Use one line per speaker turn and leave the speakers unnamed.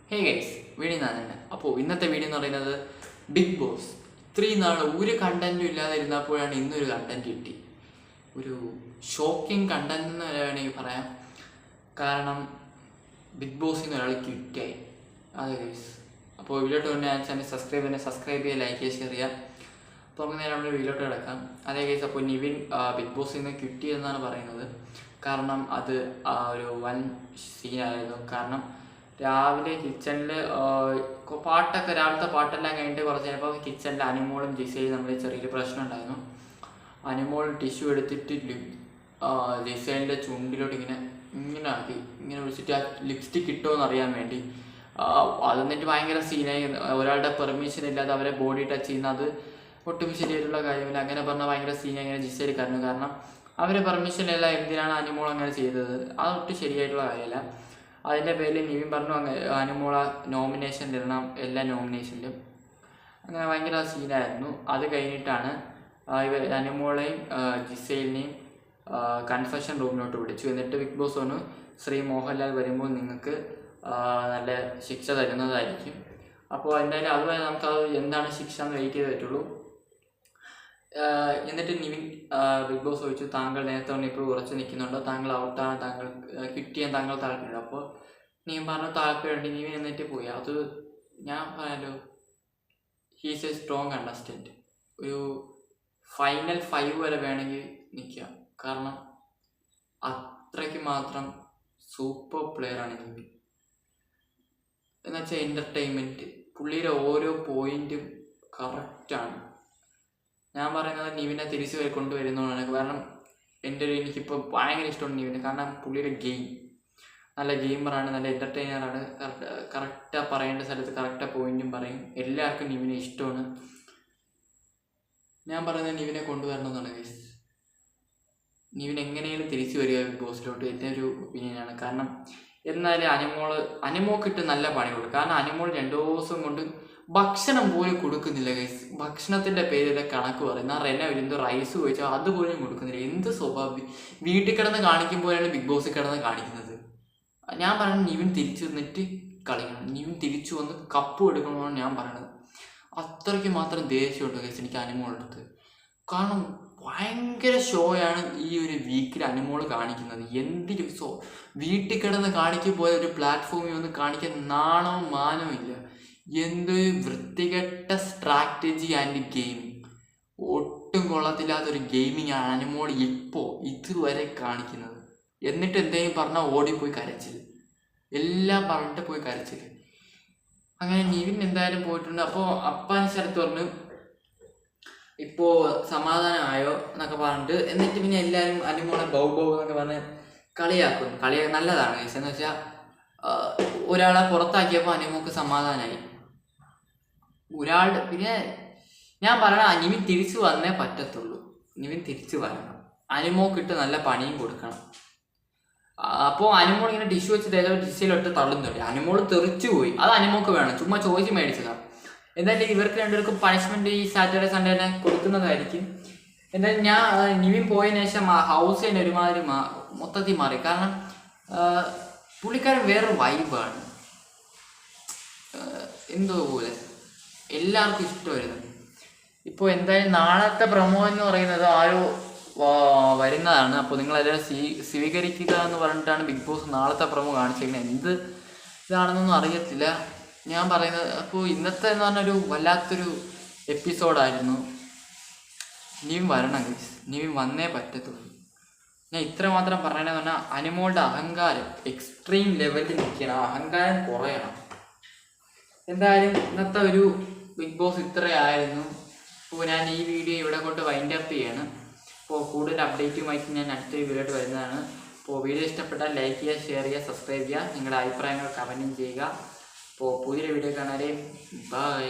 Hey guys, video തന്നെ. അപ്പോൾ ഇന്നത്തെ വീഡിയോ എന്ന് പറയുന്നത് ബിഗ് ബോസ്. ഇത്രയും നാൾ ഒരു കണ്ടന്റും ഇല്ലാതെ ഇരുന്നപ്പോഴാണ് ഇന്നൊരു കണ്ടന്റ് കിട്ടി. ഒരു ഷോക്കിംഗ് കണ്ടന്റ് എന്ന് വേണമെങ്കിൽ പറയാം. കാരണം ബിഗ് ബോസിൽ നിന്ന് ഒരാൾ ക്വിറ്റായി. അതെ ഗൈസ്. അപ്പോൾ വീഡിയോട്ട് കൊണ്ട് ഞാൻ ചാനൽ സബ്സ്ക്രൈബ് ചെയ്യുക, ലൈക്ക് ചെയ്യുക, ഷെയർ ചെയ്യുക. അപ്പോൾ നമുക്ക് നേരെ നമ്മുടെ വീഡിയോട്ട് കിടക്കാം. അതേ ഗൈസ്, അപ്പോൾ നിവിൻ ബിഗ് ബോസിൽ നിന്ന് ക്വിറ്റ് ചെയ്തെന്നാണ് പറയുന്നത്. കാരണം അത് ഒരു വൻ സീനായിരുന്നു. കാരണം രാവിലെ കിച്ചണിൽ രാവിലത്തെ പാട്ടെല്ലാം കഴിഞ്ഞിട്ട് കുറച്ച് കഴിഞ്ഞപ്പോൾ കിച്ചണിൽ അനുമോളും ജിസയിലും തമ്മിൽ ചെറിയൊരു പ്രശ്നം ഉണ്ടായിരുന്നു. അനുമോൾ ടിഷ്യൂ എടുത്തിട്ട് ജിസയിലിൻ്റെ ചുണ്ടിലോട്ട് ഇങ്ങനെ ആക്കി വിളിച്ചിട്ട് ആ ലിപ്സ്റ്റിക് കിട്ടുമോ അറിയാൻ വേണ്ടി അതെന്നിട്ട് ഭയങ്കര സീനായി. ഒരാളുടെ പെർമിഷൻ ഇല്ലാതെ അവരെ ബോഡി ടച്ച് ചെയ്യുന്ന അത് ഒട്ടും ശരിയായിട്ടുള്ള കാര്യമില്ല. അങ്ങനെ പറഞ്ഞാൽ ഭയങ്കര സീനായി അങ്ങനെ ജിസയിൽ കരഞ്ഞു. കാരണം അവരെ പെർമിഷനില്ല, എന്തിനാണ് അനുമോൾ അങ്ങനെ ചെയ്തത്? അതൊട്ടും ശരിയായിട്ടുള്ള കാര്യമില്ല. അതിൻ്റെ പേരിൽ നിവിൻ പറഞ്ഞു അനുമോള നോമിനേഷനിൽ ഇടണം, എല്ലാ നോമിനേഷനിലും. അങ്ങനെ ഭയങ്കര സീനായിരുന്നു. അത് കഴിഞ്ഞിട്ടാണ് അനുമോളെയും ജിസയിലിനെയും കൺഫെഷൻ റൂമിലോട്ട് വിളിച്ചു. എന്നിട്ട് ബിഗ് ബോസ് പറഞ്ഞു, ശ്രീ മോഹൻലാൽ വരുമ്പോൾ നിങ്ങൾക്ക് നല്ല ശിക്ഷ തരുന്നതായിരിക്കും. അപ്പോൾ എന്തായാലും അതുവരെ നമുക്കത് എന്താണ് ശിക്ഷ എന്ന് വെയിറ്റ് ചെയ്ത് പറ്റുള്ളൂ. എന്നിട്ട് നിവിൻ ബിഗ് ബോസ് ചോദിച്ചു, താങ്കൾ നേരത്തെ കൊണ്ട് ഇപ്പോൾ ഉറച്ചു നിൽക്കുന്നുണ്ടോ? താങ്കൾ ഔട്ടാണ്, താങ്കൾ ക്വിറ്റ് ചെയ്യാൻ താങ്കൾ താല്പര്യമുണ്ട്? അപ്പോൾ നിവിൻ പറഞ്ഞു താല്പര്യമുണ്ട്. നിവിൻ എന്നിട്ട് പോയി. അത് ഞാൻ പറയാലോ, ഹീസ് എ സ്ട്രോങ് കണ്ടസ്റ്റൻറ്റ്. ഒരു ഫൈനൽ 5 വരെ വേണമെങ്കിൽ നിൽക്കാം. കാരണം അത്രയ്ക്ക് മാത്രം സൂപ്പർ പ്ലെയറാണ് നിവിൻ. എന്നുവെച്ചാൽ എൻ്റർടൈൻമെൻറ്റ്, പുള്ളിയുടെ ഓരോ പോയിൻറ്റും കറക്റ്റാണ്. ഞാൻ പറയുന്നത് നിവിനെ തിരിച്ച് കൊണ്ടുവരുന്നതാണ്. കാരണം എനിക്കിപ്പോൾ ഭയങ്കര ഇഷ്ടമാണ് നിവിന്. കാരണം പുള്ളിയുടെ ഗെയിം നല്ല ഗെയിമറാണ്, നല്ല എൻ്റർടൈനറാണ്. കറക്റ്റാ പറയേണ്ട സ്ഥലത്ത് കറക്റ്റാ പോയിന്റും പറയും. എല്ലാവർക്കും നിവിനെ ഇഷ്ടമാണ്. ഞാൻ പറയുന്നത് നിവിനെ കൊണ്ടുവരണമെന്നാണ് ഗൈസ്. നിവിൻ എങ്ങനെയും തിരിച്ചു വരിക ബിഗ് ബോസിലോട്ട്, എൻ്റെ ഒരു ഒപ്പീനിയനാണ്. കാരണം എന്നാലും അനുമോക്കിട്ട് നല്ല പണി കൊടുക്കും. കാരണം അനുമോൾ 2 ദിവസം കൊണ്ട് ഭക്ഷണം പോലും കൊടുക്കുന്നില്ല ഗൈസ്. ഭക്ഷണത്തിൻ്റെ പേരിലെ കണക്ക് പറയുന്ന റെന വരുന്നത് റൈസ് ചോദിച്ചാൽ അതുപോലും കൊടുക്കുന്നില്ല. എന്ത് സ്വഭാവം! വീട്ടിൽ കിടന്ന് കാണിക്കുമ്പോഴാണ് ബിഗ് ബോസിൽ കിടന്ന് കാണിക്കുന്നത്. ഞാൻ പറയുന്നത് നിവിൻ തിരിച്ചു വന്നിട്ട് കളിക്കണം. നിവിൻ തിരിച്ചു വന്ന് കപ്പ് എടുക്കണമെന്നാണ് ഞാൻ പറയുന്നത്. അത്രയ്ക്ക് മാത്രം ദേഷ്യമുണ്ട് ഗൈസ് എനിക്ക് അനുമോളുടെ അടുത്ത്. കാരണം ഭയങ്കര ഷോയാണ് ഈ ഒരു വീക്കിൽ അനുമോൾ കാണിക്കുന്നത്. എന്തൊരു വീട്ടിൽ കിടന്ന് കാണിക്കുമ്പോൾ ഒരു പ്ലാറ്റ്ഫോമിൽ വന്ന് കാണിക്കാൻ നാണവും മാനവും ഇല്ല. എന്തൊരു വൃത്തികെട്ട സ്ട്രാറ്റജി ആൻഡ് ഗെയിമിങ്. ഒട്ടും കൊള്ളത്തില്ലാത്തൊരു ഗെയിമിങ് ആണ് അനുമോൾ ഇപ്പോൾ ഇതുവരെ കാണിക്കുന്നത്. എന്നിട്ട് എന്തെങ്കിലും പറഞ്ഞാൽ ഓടിപ്പോയി കരച്ചിൽ, എല്ലാം പറഞ്ഞിട്ട് പോയി കരച്ചിൽ. അങ്ങനെ നിവിൻ എന്തായാലും പോയിട്ടുണ്ട്. അപ്പോൾ അപ്പാനി സ്ഥലത്ത് പറഞ്ഞു ഇപ്പോൾ സമാധാനമായോ എന്നൊക്കെ പറഞ്ഞിട്ട്. എന്നിട്ട് പിന്നെ എല്ലാവരും അനുമോളെ ബൗ എന്നൊക്കെ പറഞ്ഞ് കളിയാക്കും. നല്ലതാണ് എന്ന് വെച്ചാൽ ഒരാളെ പുറത്താക്കിയപ്പോൾ അനുമോക്ക് സമാധാനമായി. പിന്നെ ഞാൻ പറയണ നിവിൻ തിരിച്ചു വന്നേ പറ്റത്തുള്ളൂ. നിവിൻ തിരിച്ചു വരണം. അനുമോക്കിട്ട് നല്ല പണിയും കൊടുക്കണം. അപ്പോൾ അനുമോൾ ഇങ്ങനെ ടിഷ്യൂ വെച്ചിട്ട് ടിഷ്യയിലിട്ട് തള്ളുന്നുണ്ട്. അനുമോൾ തെറിച്ചു പോയി. അത് അനുമോക്ക് വേണം, ചുമ്മാ ചോദിച്ച് മേടിച്ചതാണ്. എന്തായാലും ഇവർക്ക് രണ്ടുപേർക്കും പണിഷ്മെന്റ് ഈ സാറ്റർഡേ സൺഡേ തന്നെ കൊടുക്കുന്നതായിരിക്കും. എന്തായാലും നിവിൻ പോയതിനു ശേഷം ഹൗസ് തന്നെ ഒരുമാതിരി മൊത്തത്തിൽ മാറി. കാരണം പുള്ളിക്കാരൻ വേറൊരു വൈബാണ്, എന്തോ പോലെ എല്ലാവർക്കും ഇഷ്ടമായിരുന്നു. ഇപ്പോൾ എന്തായാലും നാളത്തെ പ്രൊമോ എന്ന് പറയുന്നത് ആരോ വരുന്നതാണ്. അപ്പോൾ നിങ്ങളെല്ലാവരും സ്വീകരിക്കുക എന്ന് പറഞ്ഞിട്ടാണ് ബിഗ് ബോസ് നാളത്തെ പ്രൊമോ കാണിച്ചിരിക്കുന്നത്. എന്ത് ഇതാണെന്നൊന്നും അറിയത്തില്ല. ഞാൻ പറയുന്നത് അപ്പോൾ ഇന്നത്തെ എന്ന് പറഞ്ഞൊരു വല്ലാത്തൊരു എപ്പിസോഡായിരുന്നു. നിവിൻ വരണം ഗൈസ്, നിവിൻ വന്നേ പറ്റത്തുള്ളൂ. ഞാൻ ഇത്ര മാത്രം പറയണമെന്ന് പറഞ്ഞാൽ അനുമോളുടെ അഹങ്കാരം എക്സ്ട്രീം ലെവലിൽ നിൽക്കണം, അഹങ്കാരം കുറയണം. എന്തായാലും ഇന്നത്തെ ഒരു ബിഗ് ബോസ് ഇത്രയായിരുന്നു. അപ്പോൾ ഞാൻ ഈ വീഡിയോ ഇവിടെ കൊണ്ട് വൈൻഡ് അപ്പ് ചെയ്യാണ്. അപ്പോൾ കൂടുതൽ അപ്ഡേറ്റുമായിട്ട് ഞാൻ അടുത്തൊരു വീഡിയോ വരുന്നതാണ്. അപ്പോൾ വീഡിയോ ഇഷ്ടപ്പെട്ടാൽ ലൈക്ക് ചെയ്യുക, ഷെയർ ചെയ്യുക, സബ്സ്ക്രൈബ് ചെയ്യുക, നിങ്ങളുടെ അഭിപ്രായങ്ങൾ കമൻറ്റും ചെയ്യുക. അപ്പോൾ പുതിയൊരു വീഡിയോ കാണാനേ ബൈ.